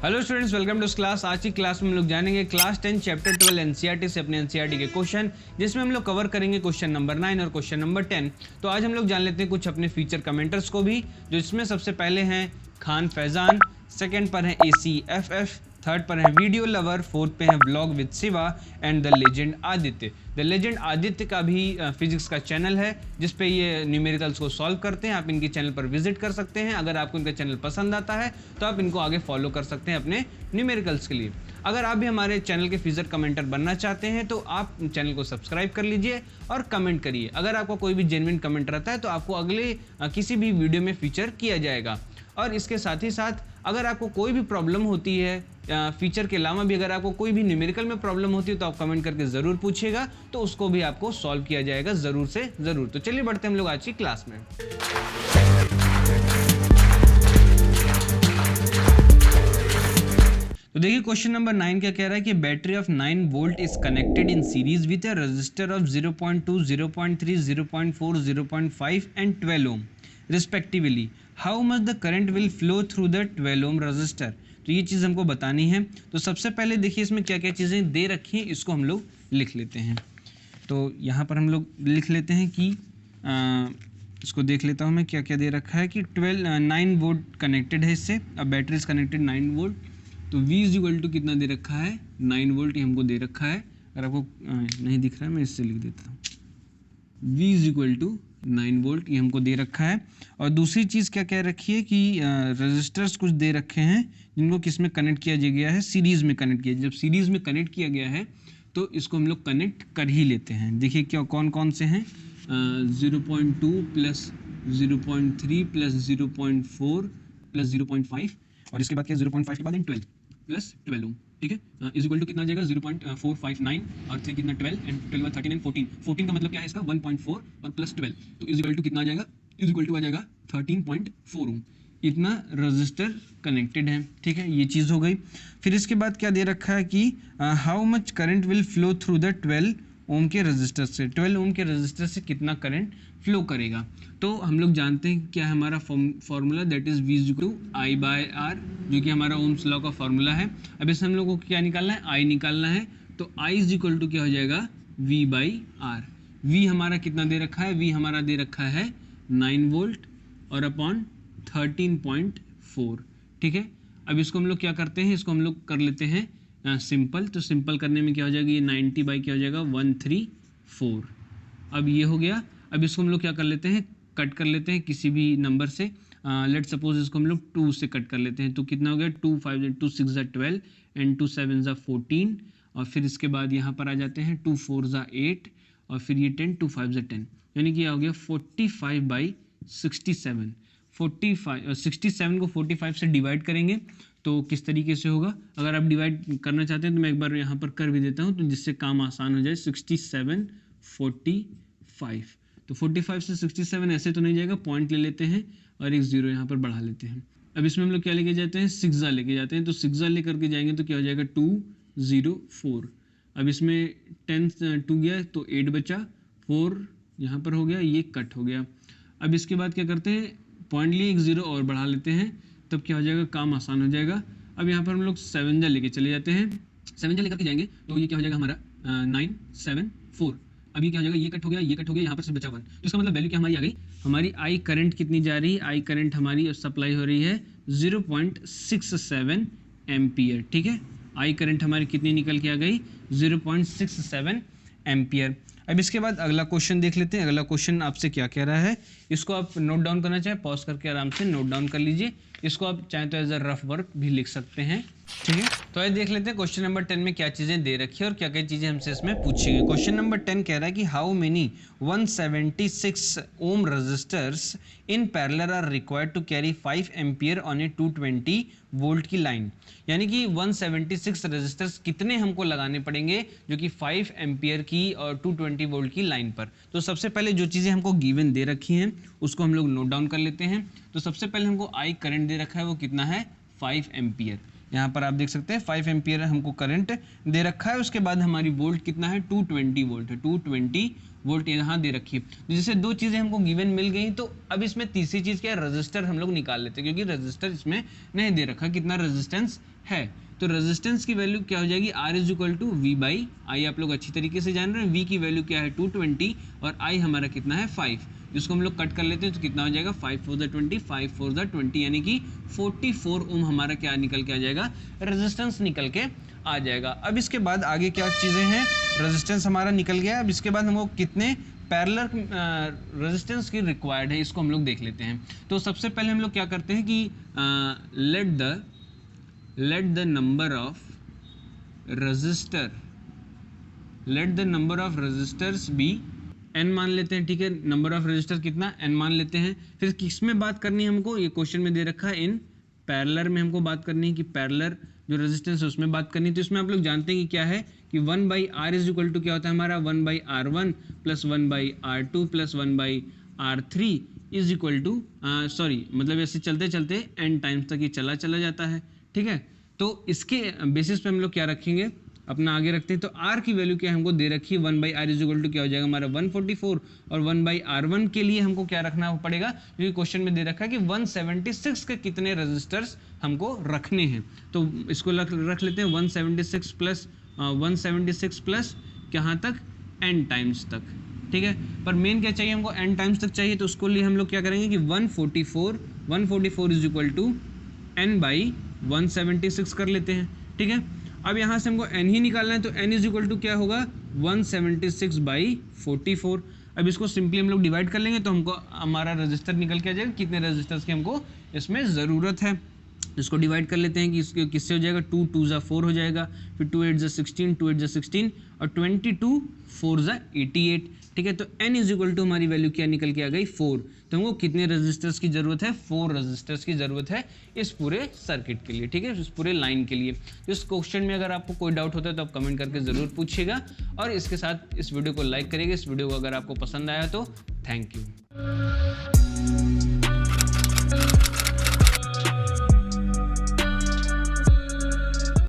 Hello students, welcome to class. आज की class में हम लोग जानेंगे क्लास 10 चैप्टर 12 एनसीईआरटी से अपने एनसीईआरटी के क्वेश्चन, जिसमें हम लोग कवर करेंगे क्वेश्चन नंबर 9 और क्वेश्चन नंबर 10। तो आज हम लोग जान लेते हैं कुछ अपने फीचर कमेंटर्स को भी, जो इसमें सबसे पहले हैं खान फैजान, सेकंड पर है ACFF, थर्ड पर है वीडियो लवर, फोर्थ पे है vlog with Shiva and the legend Aditya. The legend Aditya का भी फिजिक्स का चैनल है जिस पे ये न्यूमेरिकल्स को सॉल्व करते हैं। आप इनके चैनल पर विजिट कर सकते हैं। अगर आपको इनका चैनल पसंद आता है तो आप इनको आगे फॉलो कर सकते हैं अपने न्यूमेरिकल्स के लिए। अगर आप भी हमारे चैनल के फीचर कमेंटर बनना चाहते हैं तो आप चैनल को सब्सक्राइब कर लीजिए और कमेंट करिए। अगर आपका कोई भी जेन्युइन कमेंट रहता है तो आपको अगले किसी भी वीडियो में फीचर किया जाएगा। और इसके साथ ही साथ अगर आपको कोई भी प्रॉब्लम होती है, फीचर के अलावा भी अगर आपको कोई भी न्यूमेरिकल में प्रॉब्लम होती है तो आप कमेंट करके ज़रूर पूछिएगा, तो उसको भी आपको सॉल्व किया जाएगा ज़रूर से ज़रूर। तो चलिए बढ़ते हैं हम लोग आज की क्लास में। तो देखिए क्वेश्चन नंबर 9 क्या कह रहा है कि battery of 9 volt is connected in series with a resistor of 0.2, 0.3, 0.4, 0.5 and 12 ohm respectively. How much the current will flow through the 12 ohm resistor. तो ये चीज़ हमको बतानी है। तो सबसे पहले देखिए इसमें क्या क्या चीज़ें दे रखी हैं, इसको हम लोग लिख लेते हैं। तो यहाँ पर हम लोग लिख लेते हैं कि इसको देख लेता हूँ मैं क्या क्या दे रखा है कि 9 वोल्ट कनेक्टेड है इससे। अब बैटरी इज कनेक्टेड 9 वोल्ट, तो V इज इक्वल टू कितना दे रखा है 9 वोल्ट, ये हमको दे रखा है। अगर आपको नहीं दिख रहा है मैं इससे लिख देता हूँ, V is equal to 9 volt, ये हमको दे रखा है। और दूसरी चीज़ क्या कह रखी है कि रजिस्टर्स कुछ दे रखे हैं जिनको किस में कनेक्ट किया गया है, सीरीज़ में कनेक्ट किया। जब सीरीज़ में कनेक्ट किया गया है तो इसको हम लोग कनेक्ट कर ही लेते हैं। देखिए क्या कौन कौन से हैं, 0.2 प्लस 0.3 प्लस 0.4 प्लस 0.5, और इसके बाद क्या 0.5 के बाद 12 प्लस 12 ओम, ठीक है। इज इक्वल टू कितना आ जाएगा 0.459 और 3 कितना 12 एंड 12 13 एंड 14। 14 का मतलब क्या है इसका 1.4 और प्लस 12, तो इज इक्वल टू कितना आ जाएगा, इज इक्वल टू आ जाएगा 13.4 ओम। इतना रजिस्टर कनेक्टेड है, ठीक है। ये चीज़ हो गई। फिर इसके बाद क्या दे रखा है कि how much current will flow through the 12 ओम के रजिस्टर से। 12 ओम के रजिस्टर से कितना करंट फ्लो करेगा। तो हम लोग जानते हैं क्या है हमारा formula, that is V is equal to I by R, जो कि हमारा ओम्स लॉ का फॉर्मूला है। अब इससे हम लोग को क्या निकालना है, I निकालना है। तो I इज इक्वल टू क्या हो जाएगा V बाई R। V हमारा कितना दे रखा है, V हमारा दे रखा है 9 वोल्ट और अपॉन 13.4, ठीक है। अब इसको हम लोग क्या करते हैं, इसको हम लोग कर लेते हैं सिंपल। तो सिंपल करने में क्या हो जाएगा, ये 90 बाई क्या हो जाएगा 134। अब ये हो गया। अब इसको हम लोग क्या कर लेते हैं, कट कर लेते हैं किसी भी नंबर से। लेट सपोज इसको हम लोग 2 से कट कर लेते हैं। तो कितना हो गया 2 5 2 6 12 एंड 2 7 14, और फिर इसके बाद यहाँ पर आ जाते हैं 2 4 8 और फिर ये 10 2 5 10, यानी कि यह हो गया 45 बाई 67। 67 को 45 से डिवाइड करेंगे तो किस तरीके से होगा, अगर आप डिवाइड करना चाहते हैं तो मैं एक बार यहाँ पर कर भी देता हूँ, तो जिससे काम आसान हो जाए। 67 45, तो 45 से 67 ऐसे तो नहीं जाएगा, पॉइंट ले लेते हैं और एक जीरो यहाँ पर बढ़ा लेते हैं। अब इसमें हम लोग क्या लेके जाते हैं, 6 लेके जाते हैं। तो 6 लेकर के जाएंगे तो क्या हो जाएगा 204। अब इसमें 10 2 गया तो 8 बचा, 4 यहाँ पर हो गया, ये कट हो गया। अब इसके बाद क्या करते हैं, पॉइंट लिए एक जीरो और बढ़ा लेते हैं, तब क्या हो जाएगा, काम आसान हो जाएगा। अब यहाँ पर हम लोग 7 लेके चले जाते हैं। 7 लेकर के जाएंगे तो ये क्या हो जाएगा हमारा 974। अभी क्या हो जाएगा, ये कट हो गया, ये कट हो गया, यहाँ पर सिर्फ बचा 1। तो इसका मतलब वैल्यू क्या हमारी आ गई, हमारी आई करंट कितनी जा रही है, आई करंट हमारी सप्लाई हो रही है 0.67 एम्पियर, ठीक है। आई करंट हमारी कितनी निकल के आ गई 0.67 एम्पियर। अब इसके बाद अगला क्वेश्चन देख लेते हैं। अगला क्वेश्चन आपसे क्या कह रहा है, इसको आप नोट डाउन करना चाहें पॉज करके आराम से नोट डाउन कर लीजिए। इसको आप चाहें तो एज अ रफ वर्क भी लिख सकते हैं, ठीक है। तो आइए देख लेते हैं क्वेश्चन नंबर 10 में क्या चीज़ें दे रखी है और क्या क्या चीज़ें हमसे इसमें पूछी गई। क्वेश्चन नंबर 10 कह रहा है कि how many 176 ohm resistors in parallel are required to carry 5 ampere on a 220 volt की लाइन। यानी कि 176 रजिस्टर्स कितने हमको लगाने पड़ेंगे जो कि 5 एम्पियर की और 220 वोल्ट की लाइन पर। तो सबसे पहले जो चीज़ें हमको गिवन दे रखी हैं उसको हम लोग नोट डाउन कर लेते हैं। तो सबसे पहले हमको आई करंट दे रखा है, वो कितना है 5 एम्पियर। यहाँ पर आप देख सकते हैं 5 एम्पियर हमको करंट दे रखा है। उसके बाद हमारी वोल्ट कितना है 220 वोल्ट है, 220 वोल्ट यहाँ दे रखी है। तो जैसे दो चीज़ें हमको गिवन मिल गई, तो अब इसमें तीसरी चीज़ क्या है, रजिस्टर हम लोग निकाल लेते हैं, क्योंकि रजिस्टर इसमें नहीं दे रखा कितना रेजिस्टेंस है। तो रेजिस्टेंस की वैल्यू क्या हो जाएगी, R is equal to V by I. आप लोग अच्छी तरीके से जान रहे हैं, V की वैल्यू क्या है 220 और I हमारा कितना है 5। जिसको हम लोग कट कर लेते हैं तो कितना हो जाएगा 5 4 द 20, 5 4 द 20, यानी कि 44 ओम हमारा क्या निकल के आ जाएगा, रेजिस्टेंस निकल के आ जाएगा। अब इसके बाद आगे क्या चीज़ें हैं, रेजिस्टेंस हमारा निकल गया। अब इसके बाद हमको कितने पैरेलल रेजिस्टेंस की रिक्वायर्ड है, इसको हम लोग देख लेते हैं। तो सबसे पहले हम लोग क्या करते हैं कि let the number of resistors be n मान लेते हैं, ठीक है। नंबर ऑफ रेजिस्टर कितना, n मान लेते हैं। फिर किस में बात करनी है हमको, ये क्वेश्चन में दे रखा है इन पैरेलल में हमको बात करनी है कि पैरेलल जो रेजिस्टेंस है उसमें बात करनी है। तो इसमें आप लोग जानते हैं कि क्या है कि 1/r इज इक्वल टू क्या होता है हमारा 1/r1 plus 1/r2 plus 1/r3 is equal to मतलब ऐसे चलते चलते n टाइम्स तक ये चला जाता है, ठीक है। तो इसके बेसिस पे हम लोग क्या रखेंगे, अपना आगे रखते हैं। तो r की वैल्यू क्या हमको दे रखी है 1/r इज इक्वल टू क्या हो जाएगा हमारा 144 और 1/r1 के लिए हमको क्या रखना पड़ेगा, क्योंकि क्वेश्चन में दे रखा है कि 176 के कितने रजिस्टर्स हमको रखने हैं। तो इसको रख लेते हैं 176 प्लस कहाँ तक, n टाइम्स तक, ठीक है। पर मेन क्या चाहिए हमको, n टाइम्स तक चाहिए। तो उसको लिए हम लोग क्या करेंगे कि 144 इज इक्वल टू n/176 कर लेते हैं, ठीक है। अब यहाँ से हमको n ही निकालना है, तो n इज इक्वल टू क्या होगा 176/44। अब इसको सिंपली हम लोग डिवाइड कर लेंगे तो हमको हमारा रजिस्टर निकल के आ जाएगा, कितने रजिस्टर्स की हमको इसमें ज़रूरत है। इसको डिवाइड कर लेते हैं कि इसके किससे हो जाएगा, 2 2 ज़ा 4 हो जाएगा, फिर 2 8 ज़ा 16, 2 8 ज़ा 16 और 22 4 ज़ा 88, ठीक है। तो n इज इक्वल टू हमारी वैल्यू क्या निकल के आ गई 4। तो हमको कितने रजिस्टर्स की ज़रूरत है, 4 रजिस्टर्स की ज़रूरत है इस पूरे सर्किट के लिए, ठीक है, इस पूरे लाइन के लिए। इस क्वेश्चन में अगर आपको कोई डाउट होता है तो आप कमेंट करके ज़रूर पूछिएगा और इसके साथ इस वीडियो को लाइक करिएगा। इस वीडियो को अगर आपको पसंद आया तो थैंक यू।